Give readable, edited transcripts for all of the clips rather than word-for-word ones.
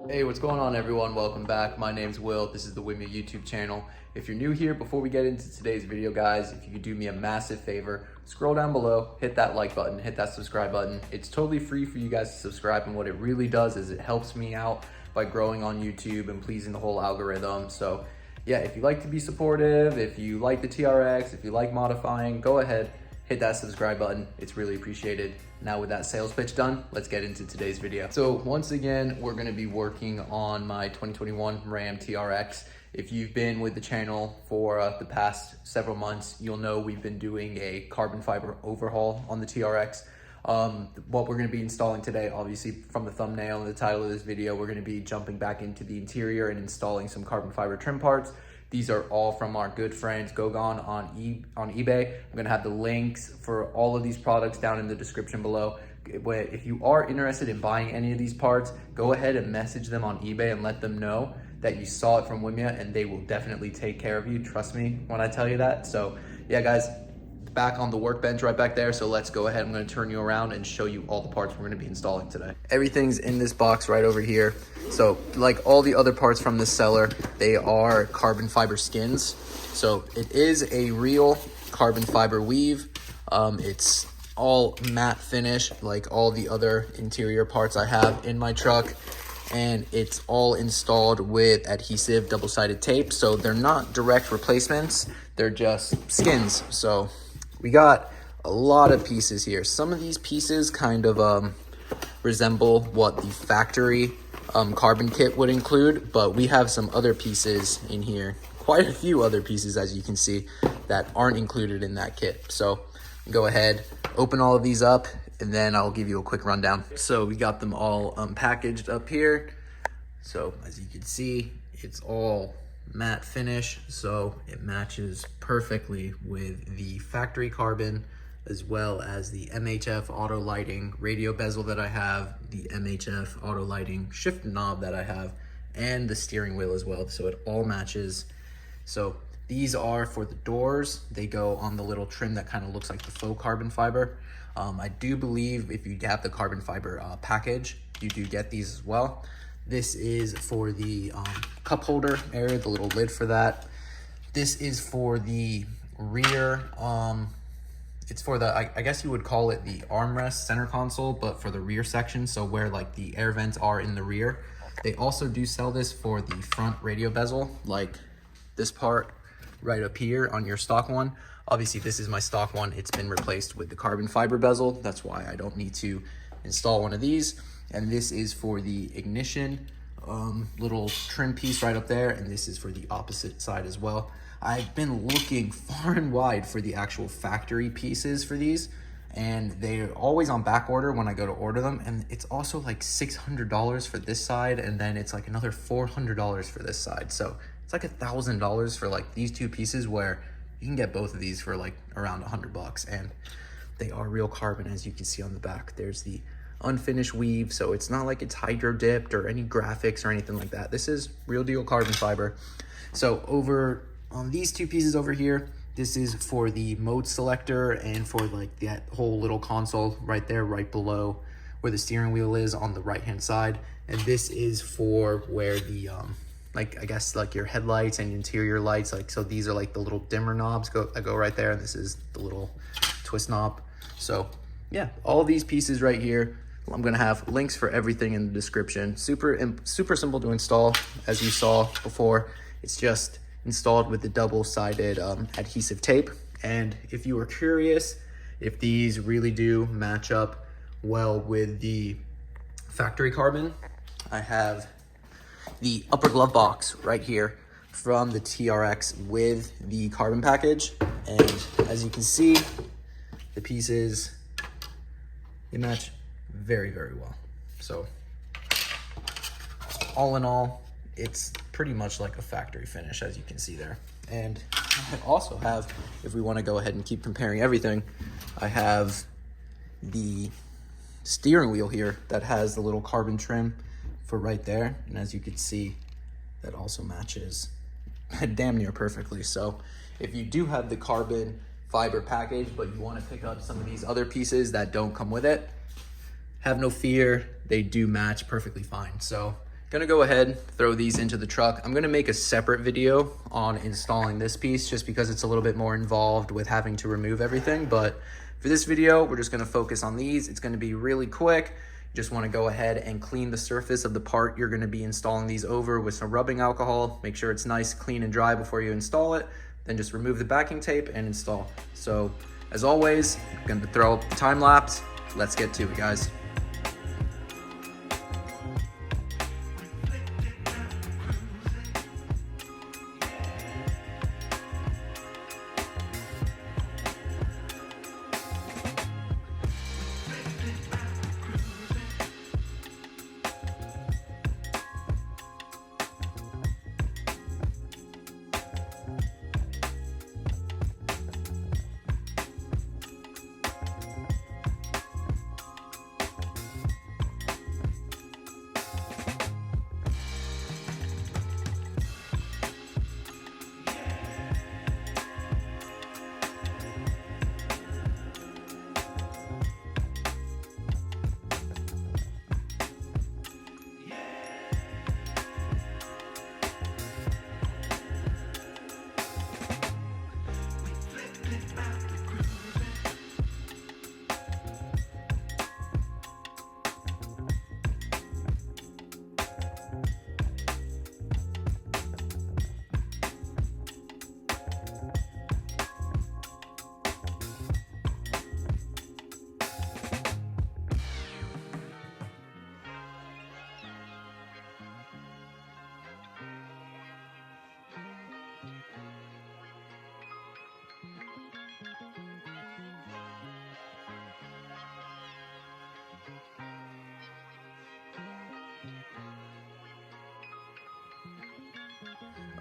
Hey, what's going on everyone? Welcome back. My name's Will. This is the Wimia YouTube channel. If you're new here, before we get into today's video, guys, if you could do me a massive favor, scroll down below, hit that like button, hit that subscribe button. It's totally free for you guys to subscribe, and what it really does is it helps me out by growing on YouTube and pleasing the whole algorithm. So yeah, if you like to be supportive, if you like the TRX, if you like modifying, go ahead, hit that subscribe button. It's really appreciated. Now with that sales pitch done, let's get into today's video. So once again, we're gonna be working on my 2021 Ram TRX. If you've been with the channel for the past several months, you'll know we've been doing a carbon fiber overhaul on the TRX. What we're gonna be installing today, obviously from the thumbnail and the title of this video, we're gonna be jumping back into the interior and installing some carbon fiber trim parts. These are all from our good friends Gogon on eBay. I'm gonna have the links for all of these products down in the description below. If you are interested in buying any of these parts, go ahead and message them on eBay and let them know that you saw it from Wimia, and they will definitely take care of you. Trust me when I tell you that. So yeah, guys, back on the workbench right back there. So let's go ahead. I'm going to turn you around and show you all the parts we're going to be installing today. Everything's in this box right over here. So like all the other parts from this seller, they are carbon fiber skins. So it is a real carbon fiber weave. It's all matte finish like all the other interior parts I have in my truck. And it's all installed with adhesive double-sided tape. So they're not direct replacements. They're just skins. So we got a lot of pieces here. Some of these pieces kind of resemble what the factory carbon kit would include, but we have some other pieces in here, quite a few other pieces as you can see, that aren't included in that kit. So go ahead, open all of these up, and then I'll give you a quick rundown. So we got them all packaged up here. So as you can see, it's all matte finish, so it matches perfectly with the factory carbon, as well as the MHF auto lighting radio bezel that I have, the MHF auto lighting shift knob that I have, and the steering wheel as well. So it all matches. So these are for the doors. They go on the little trim that kind of looks like the faux carbon fiber. I do believe if you have the carbon fiber package, you do get these as well. This is for the cup holder area, the little lid for that. This is for the rear, it's for the, I guess you would call it the armrest center console, but for the rear section, so where like the air vents are in the rear. They also do sell this for the front radio bezel, like this part right up here on your stock one. Obviously this is my stock one. It's been replaced with the carbon fiber bezel. That's why I don't need to install one of these. And this is for the ignition little trim piece right up there, and this is for the opposite side as well. I've been looking far and wide for the actual factory pieces for these, and they're always on back order when I go to order them, and it's also like $600 for this side, and then it's like another $400 for this side. So it's like $1,000 for like these two pieces, where you can get both of these for like around $100, and they are real carbon. As you can see on the back, there's the unfinished weave, so it's not like it's hydro dipped or any graphics or anything like that. This is real deal carbon fiber. So over on these two pieces over here, this is for the mode selector and for like that whole little console right there, right below where the steering wheel is on the right hand side. And this is for where the like I guess like your headlights and interior lights, like, so these are like the little dimmer knobs that go right there, and this is the little twist knob. So yeah, all these pieces right here, I'm gonna have links for everything in the description. Super simple to install, as you saw before. It's just installed with the double-sided adhesive tape. And if you were curious if these really do match up well with the factory carbon, I have the upper glove box right here from the TRX with the carbon package. And as you can see, the pieces, they match very, very well. So all in all, it's pretty much like a factory finish, as you can see there. And I also have, if we want to go ahead and keep comparing everything, I have the steering wheel here that has the little carbon trim for right there. And as you can see, that also matches damn near perfectly. So if you do have the carbon fiber package, but you want to pick up some of these other pieces that don't come with it, have no fear, they do match perfectly fine. So Gonna go ahead, throw these into the truck. I'm gonna make a separate video on installing this piece just because it's a little bit more involved with having to remove everything. But for this video, we're just gonna focus on these. It's gonna be really quick. You just wanna go ahead and clean the surface of the part you're gonna be installing these over with some rubbing alcohol. Make sure it's nice, clean, and dry before you install it. Then just remove the backing tape and install. So as always, I'm gonna throw up the time lapse. Let's get to it, guys.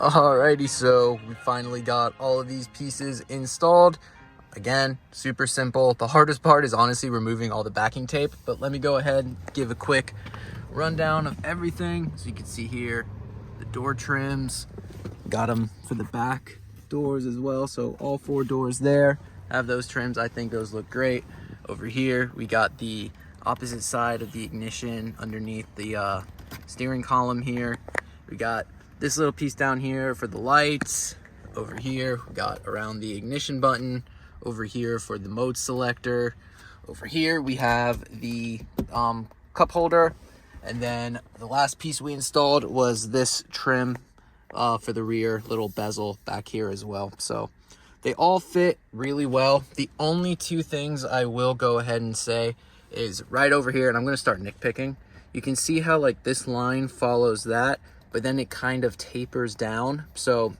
Alrighty, so we finally got all of these pieces installed. Again, super simple. The hardest part is honestly removing all the backing tape, but let me go ahead and give a quick rundown of everything. So you can see here, the door trims, got them for the back doors as well. So all 4 doors there have those trims. I think those look great. Over here, we got the opposite side of the ignition underneath the steering column here. We got this little piece down here for the lights. Over here, we got around the ignition button. Over here for the mode selector. Over here, we have the cup holder. And then the last piece we installed was this trim for the rear little bezel back here as well. So they all fit really well. The only 2 things I will go ahead and say is right over here, and I'm gonna start nitpicking. You can see how like this line follows that, but then it kind of tapers down. So,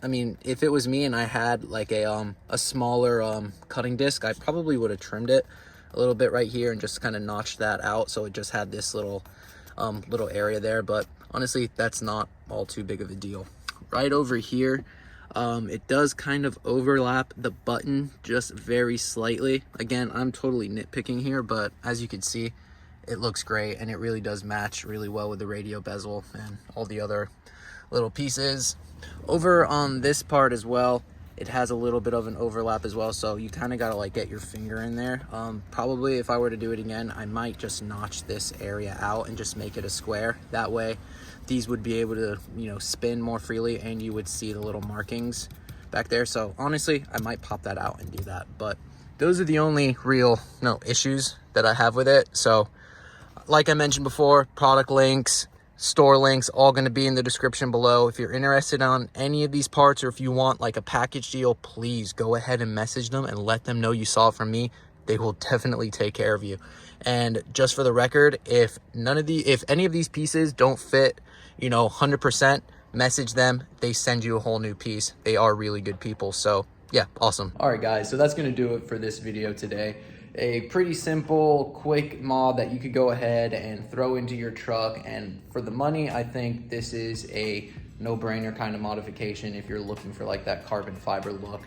I mean, if it was me and I had like a smaller cutting disc, I probably would have trimmed it a little bit right here and just kind of notched that out so it just had this little area there. But honestly, that's not all too big of a deal. Right over here, it does kind of overlap the button just very slightly. Again, I'm totally nitpicking here, but as you can see, it looks great and it really does match really well with the radio bezel and all the other little pieces. Over on this part as well, it has a little bit of an overlap as well, so you kind of got to like get your finger in there. Probably if I were to do it again, I might just notch this area out and just make it a square. That way these would be able to, you know, spin more freely and you would see the little markings back there. So honestly, I might pop that out and do that. But those are the only real issues that I have with it. So like I mentioned before, product links, store links, all going to be in the description below. If you're interested on any of these parts, or if you want like a package deal, please go ahead and message them and let them know you saw it from me. They will definitely take care of you. And just for the record, if any of these pieces don't fit, 100%, message them. They send you a whole new piece. They are really good people. So yeah, awesome. All right, guys. So that's going to do it for this video today. A pretty simple, quick mod that you could go ahead and throw into your truck. And for the money, I think this is a no-brainer kind of modification if you're looking for like that carbon fiber look.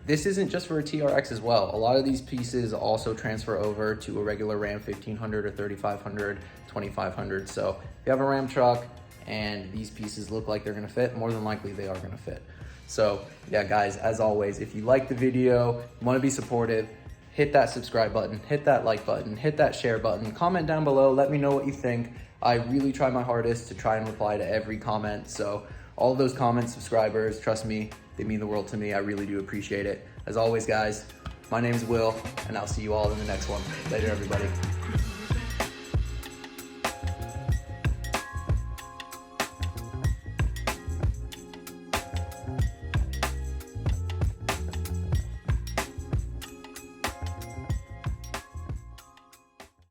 This isn't just for a TRX as well. A lot of these pieces also transfer over to a regular Ram 1500 or 3500, 2500. So if you have a Ram truck and these pieces look like they're gonna fit, more than likely they are gonna fit. So yeah, guys, as always, if you like the video, you wanna be supportive, hit that subscribe button, hit that like button, hit that share button, comment down below, let me know what you think. I really try my hardest to try and reply to every comment. So all of those comments, subscribers, trust me, they mean the world to me. I really do appreciate it. As always, guys, my name is Will, and I'll see you all in the next one. Later, everybody.